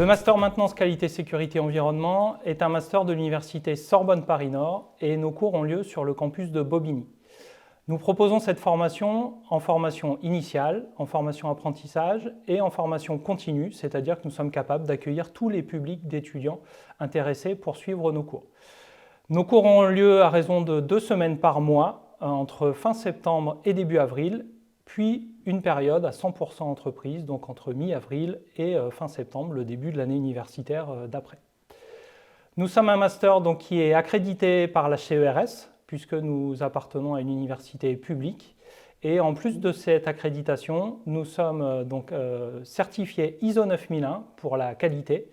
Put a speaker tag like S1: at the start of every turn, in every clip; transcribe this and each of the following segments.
S1: master maintenance qualité sécurité environnement est un master de l'université Sorbonne Paris Nord et nos cours ont lieu sur le campus de Bobigny. Nous proposons cette formation en formation initiale, en formation apprentissage et en formation continue, c'est-à-dire que nous sommes capables d'accueillir tous les publics d'étudiants intéressés pour suivre nos cours. Nos cours ont lieu à raison de 2 semaines par mois, entre fin septembre et début avril, puis une période à 100% entreprise, donc entre mi-avril et fin septembre, le début de l'année universitaire d'après. Nous sommes un master donc, qui est accrédité par la CERS, puisque nous appartenons à une université publique. Et en plus de cette accréditation, nous sommes certifiés ISO 9001 pour la qualité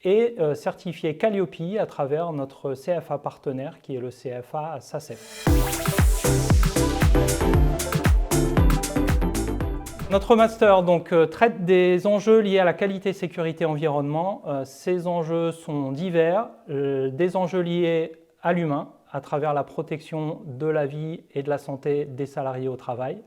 S1: et certifiés Calliope à travers notre CFA partenaire qui est le CFA SACEF. Notre master traite des enjeux liés à la qualité, sécurité, environnement. Ces enjeux sont divers, des enjeux liés à l'humain, à travers la protection de la vie et de la santé des salariés au travail,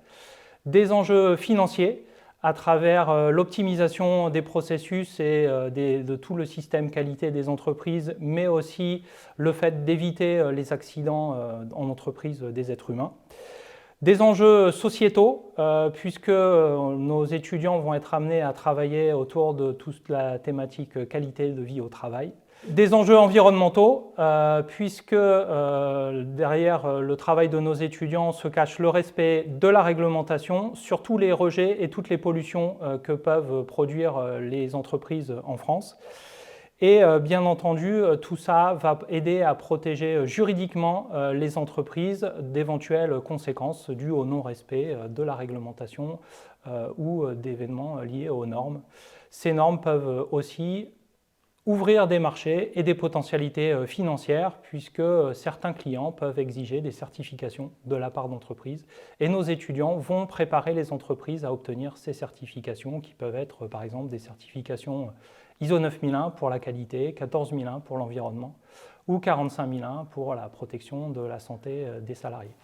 S1: des enjeux financiers à travers l'optimisation des processus et de tout le système qualité des entreprises, mais aussi le fait d'éviter les accidents en entreprise des êtres humains. Des enjeux sociétaux, puisque nos étudiants vont être amenés à travailler autour de toute la thématique qualité de vie au travail. Des enjeux environnementaux, puisque derrière le travail de nos étudiants se cache le respect de la réglementation sur tous les rejets et toutes les pollutions que peuvent produire les entreprises en France. Et bien entendu, tout ça va aider à protéger juridiquement les entreprises d'éventuelles conséquences dues au non-respect de la réglementation ou d'événements liés aux normes. Ces normes peuvent aussi ouvrir des marchés et des potentialités financières puisque certains clients peuvent exiger des certifications de la part d'entreprises et nos étudiants vont préparer les entreprises à obtenir ces certifications qui peuvent être par exemple des certifications ISO 9001 pour la qualité, 14001 pour l'environnement ou 45001 pour la protection de la santé des salariés.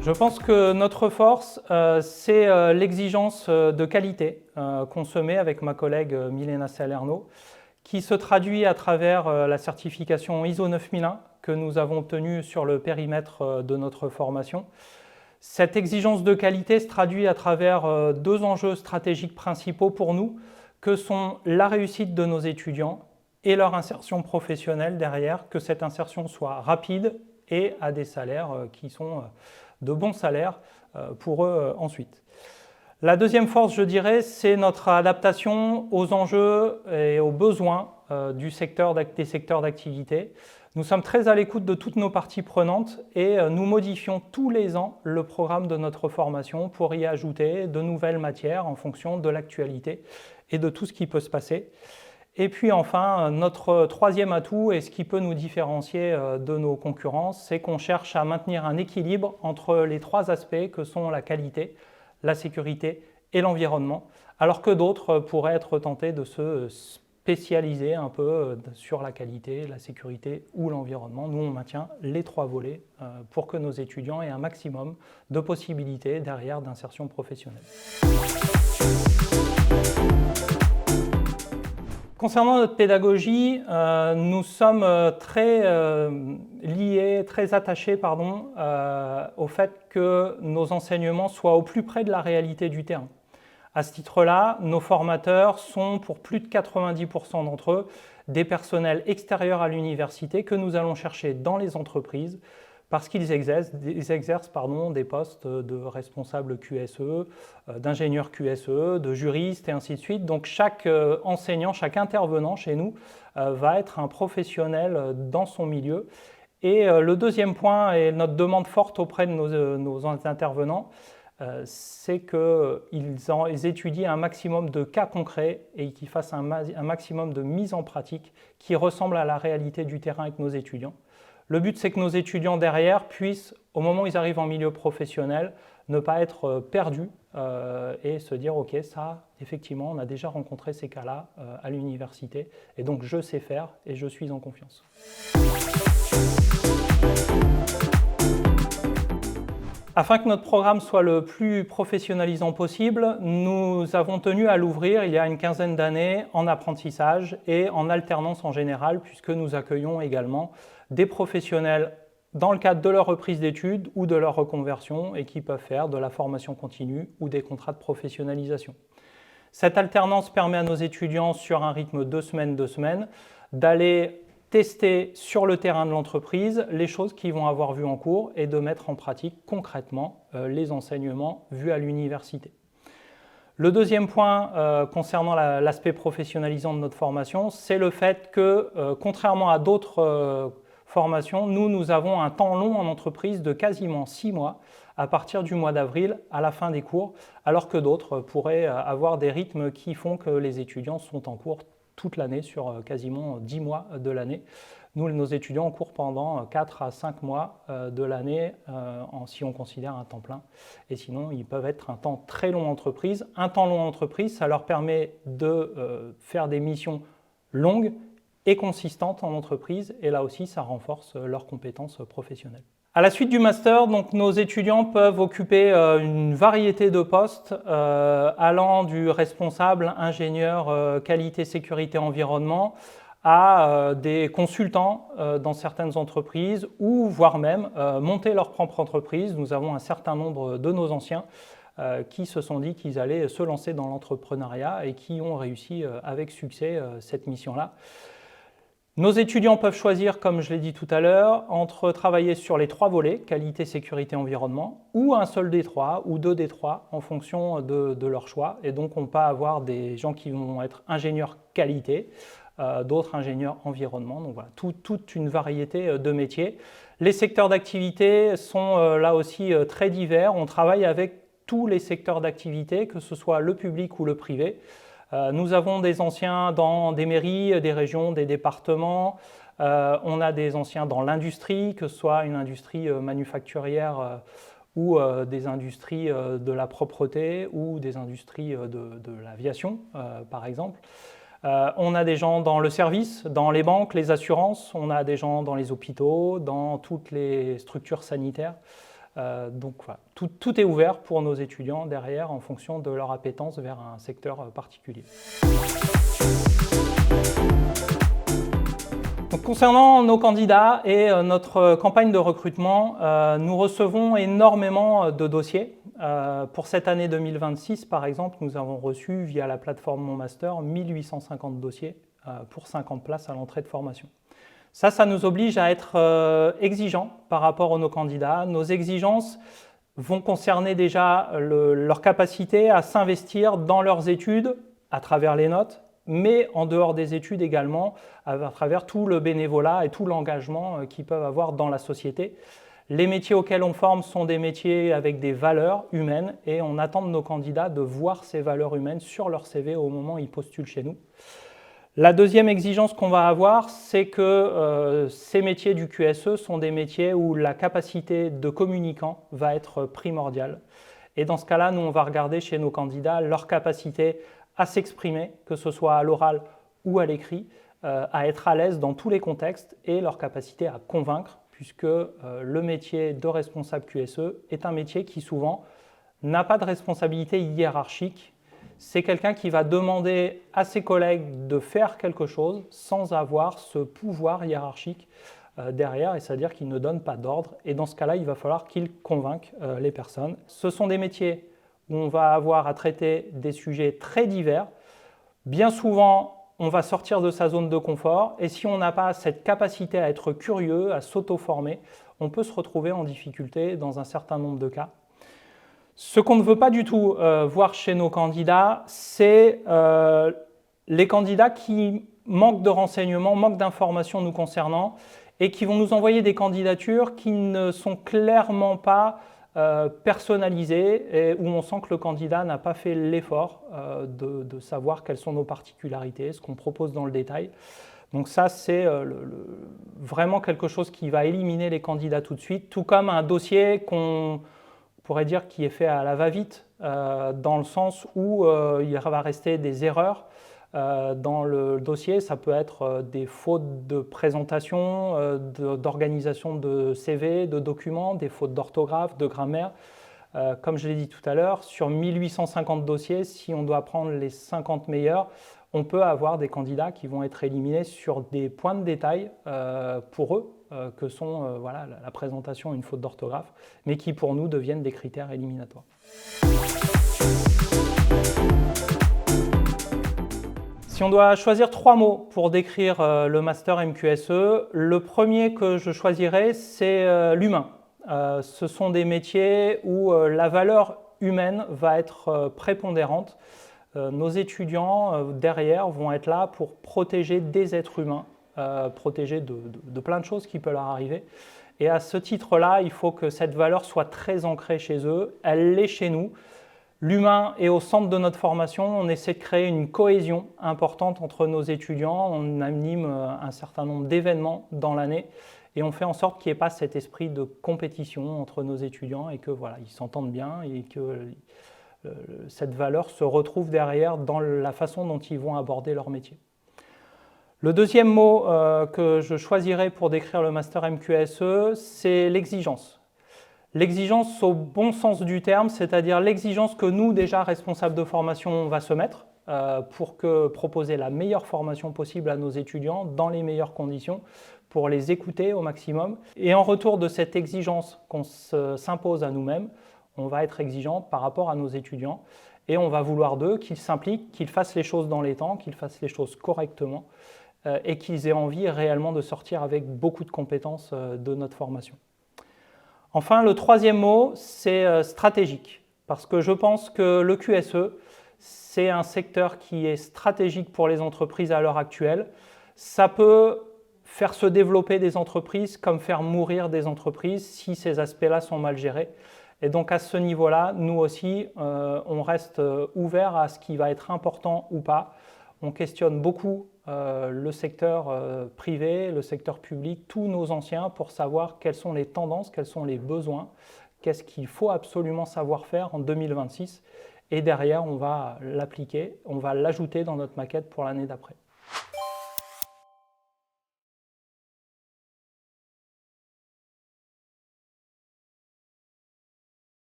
S1: Je pense que notre force, c'est l'exigence de qualité qu'on se met avec ma collègue Milena Salerno, qui se traduit à travers la certification ISO 9001 que nous avons obtenue sur le périmètre de notre formation. Cette exigence de qualité se traduit à travers 2 enjeux stratégiques principaux pour nous, que sont la réussite de nos étudiants et leur insertion professionnelle derrière, que cette insertion soit rapide et à des salaires qui sont de bons salaires pour eux ensuite. La deuxième force, je dirais, c'est notre adaptation aux enjeux et aux besoins des secteurs d'activité. Nous sommes très à l'écoute de toutes nos parties prenantes et nous modifions tous les ans le programme de notre formation pour y ajouter de nouvelles matières en fonction de l'actualité et de tout ce qui peut se passer. Et puis enfin, notre troisième atout et ce qui peut nous différencier de nos concurrents, c'est qu'on cherche à maintenir un équilibre entre les 3 aspects que sont la qualité, la sécurité et l'environnement, alors que d'autres pourraient être tentés de se spécialiser un peu sur la qualité, la sécurité ou l'environnement. Nous, on maintient les 3 volets pour que nos étudiants aient un maximum de possibilités derrière d'insertion professionnelle. Concernant notre pédagogie, nous sommes très liés, très attachés au fait que nos enseignements soient au plus près de la réalité du terrain. À ce titre-là, nos formateurs sont, pour plus de 90% d'entre eux, des personnels extérieurs à l'université que nous allons chercher dans les entreprises parce qu'ils exercent des postes de responsables QSE, d'ingénieurs QSE, de juristes et ainsi de suite. Donc chaque enseignant, chaque intervenant chez nous va être un professionnel dans son milieu. Et le deuxième point, et notre demande forte auprès de nos intervenants, c'est qu'ils étudient un maximum de cas concrets et qu'ils fassent un maximum de mise en pratique qui ressemble à la réalité du terrain avec nos étudiants. Le but, c'est que nos étudiants derrière puissent, au moment où ils arrivent en milieu professionnel, ne pas être perdus et se dire « Ok, ça, effectivement, on a déjà rencontré ces cas-là à l'université et donc je sais faire et je suis en confiance. » Afin que notre programme soit le plus professionnalisant possible, nous avons tenu à l'ouvrir il y a une quinzaine d'années en apprentissage et en alternance en général, puisque nous accueillons également des professionnels dans le cadre de leur reprise d'études ou de leur reconversion et qui peuvent faire de la formation continue ou des contrats de professionnalisation. Cette alternance permet à nos étudiants, sur un rythme 2 semaines, d'aller tester sur le terrain de l'entreprise les choses qu'ils vont avoir vues en cours et de mettre en pratique concrètement les enseignements vus à l'université. Le deuxième point concernant l'aspect professionnalisant de notre formation, c'est le fait que, contrairement à d'autres formations, nous avons un temps long en entreprise de quasiment 6 mois à partir du mois d'avril à la fin des cours, alors que d'autres pourraient avoir des rythmes qui font que les étudiants sont en cours toute l'année, sur quasiment 10 mois de l'année. Nous, nos étudiants ont cours pendant 4 à 5 mois de l'année, si on considère un temps plein. Et sinon, ils peuvent être un temps très long en entreprise. Un temps long en entreprise, ça leur permet de faire des missions longues et consistantes en entreprise. Et là aussi, ça renforce leurs compétences professionnelles. À la suite du master, donc, nos étudiants peuvent occuper une variété de postes allant du responsable, ingénieur, qualité, sécurité, environnement, à des consultants dans certaines entreprises ou voire même monter leur propre entreprise. Nous avons un certain nombre de nos anciens qui se sont dit qu'ils allaient se lancer dans l'entrepreneuriat et qui ont réussi avec succès cette mission-là. Nos étudiants peuvent choisir, comme je l'ai dit tout à l'heure, entre travailler sur les 3 volets, qualité, sécurité, environnement, ou un seul des 3, ou 2 des 3, en fonction de leur choix. Et donc, on peut avoir des gens qui vont être ingénieurs qualité, d'autres ingénieurs environnement. Donc voilà, toute une variété de métiers. Les secteurs d'activité sont là aussi très divers. On travaille avec tous les secteurs d'activité, que ce soit le public ou le privé. Nous avons des anciens dans des mairies, des régions, des départements. On a des anciens dans l'industrie, que ce soit une industrie manufacturière ou des industries de la propreté ou des industries de l'aviation, par exemple. On a des gens dans le service, dans les banques, les assurances. On a des gens dans les hôpitaux, dans toutes les structures sanitaires. Donc voilà, tout est ouvert pour nos étudiants derrière en fonction de leur appétence vers un secteur particulier. Donc, concernant nos candidats et notre campagne de recrutement, nous recevons énormément de dossiers. Pour cette année 2026, par exemple, nous avons reçu via la plateforme Mon Master 1850 dossiers pour 50 places à l'entrée de formation. Ça nous oblige à être exigeants par rapport à nos candidats. Nos exigences vont concerner déjà leur capacité à s'investir dans leurs études à travers les notes, mais en dehors des études également, à travers tout le bénévolat et tout l'engagement qu'ils peuvent avoir dans la société. Les métiers auxquels on forme sont des métiers avec des valeurs humaines et on attend de nos candidats de voir ces valeurs humaines sur leur CV au moment où ils postulent chez nous. La deuxième exigence qu'on va avoir, c'est que ces métiers du QSE sont des métiers où la capacité de communicant va être primordiale. Et dans ce cas-là, nous, on va regarder chez nos candidats leur capacité à s'exprimer, que ce soit à l'oral ou à l'écrit, à être à l'aise dans tous les contextes et leur capacité à convaincre, puisque le métier de responsable QSE est un métier qui souvent n'a pas de responsabilité hiérarchique. C'est quelqu'un qui va demander à ses collègues de faire quelque chose sans avoir ce pouvoir hiérarchique derrière, et c'est-à-dire qu'il ne donne pas d'ordre. Et dans ce cas-là, il va falloir qu'il convainque les personnes. Ce sont des métiers où on va avoir à traiter des sujets très divers. Bien souvent, on va sortir de sa zone de confort, et si on n'a pas cette capacité à être curieux, à s'auto-former, on peut se retrouver en difficulté dans un certain nombre de cas. Ce qu'on ne veut pas du tout voir chez nos candidats, c'est les candidats qui manquent de renseignements, manquent d'informations nous concernant et qui vont nous envoyer des candidatures qui ne sont clairement pas personnalisées et où on sent que le candidat n'a pas fait l'effort de savoir quelles sont nos particularités, ce qu'on propose dans le détail. Donc ça, c'est vraiment quelque chose qui va éliminer les candidats tout de suite, tout comme un dossier qu'on pourrait dire qui est fait à la va-vite, dans le sens où il va rester des erreurs, Dans le dossier, ça peut être des fautes de présentation, d'organisation de CV, de documents, des fautes d'orthographe, de grammaire. Comme je l'ai dit tout à l'heure, sur 1850 dossiers, si on doit prendre les 50 meilleurs, on peut avoir des candidats qui vont être éliminés sur des points de détail pour eux, que sont voilà, la présentation et une faute d'orthographe, mais qui pour nous deviennent des critères éliminatoires. Si on doit choisir 3 mots pour décrire le master MQSE, le premier que je choisirais, c'est l'humain. Ce sont des métiers où la valeur humaine va être prépondérante. Nos étudiants derrière vont être là pour protéger des êtres humains, protéger de plein de choses qui peuvent leur arriver. Et à ce titre-là, il faut que cette valeur soit très ancrée chez eux, elle l'est chez nous. L'humain est au centre de notre formation, on essaie de créer une cohésion importante entre nos étudiants, on anime un certain nombre d'événements dans l'année et on fait en sorte qu'il n'y ait pas cet esprit de compétition entre nos étudiants et que voilà, ils s'entendent bien et que cette valeur se retrouve derrière dans la façon dont ils vont aborder leur métier. Le deuxième mot que je choisirais pour décrire le master MQSE, c'est l'exigence. L'exigence au bon sens du terme, c'est-à-dire l'exigence que nous, déjà responsables de formation, on va se mettre pour proposer la meilleure formation possible à nos étudiants dans les meilleures conditions, pour les écouter au maximum. Et en retour de cette exigence qu'on s'impose à nous-mêmes, on va être exigeant par rapport à nos étudiants et on va vouloir d'eux qu'ils s'impliquent, qu'ils fassent les choses dans les temps, qu'ils fassent les choses correctement et qu'ils aient envie réellement de sortir avec beaucoup de compétences de notre formation. Enfin, le troisième mot, c'est stratégique, parce que je pense que le QSE, c'est un secteur qui est stratégique pour les entreprises à l'heure actuelle. Ça peut faire se développer des entreprises comme faire mourir des entreprises si ces aspects-là sont mal gérés. Et donc à ce niveau-là, nous aussi, on reste ouvert à ce qui va être important ou pas. On questionne beaucoup le secteur privé, le secteur public, tous nos anciens pour savoir quelles sont les tendances, quels sont les besoins, qu'est-ce qu'il faut absolument savoir faire en 2026. Et derrière, on va l'appliquer, on va l'ajouter dans notre maquette pour l'année d'après.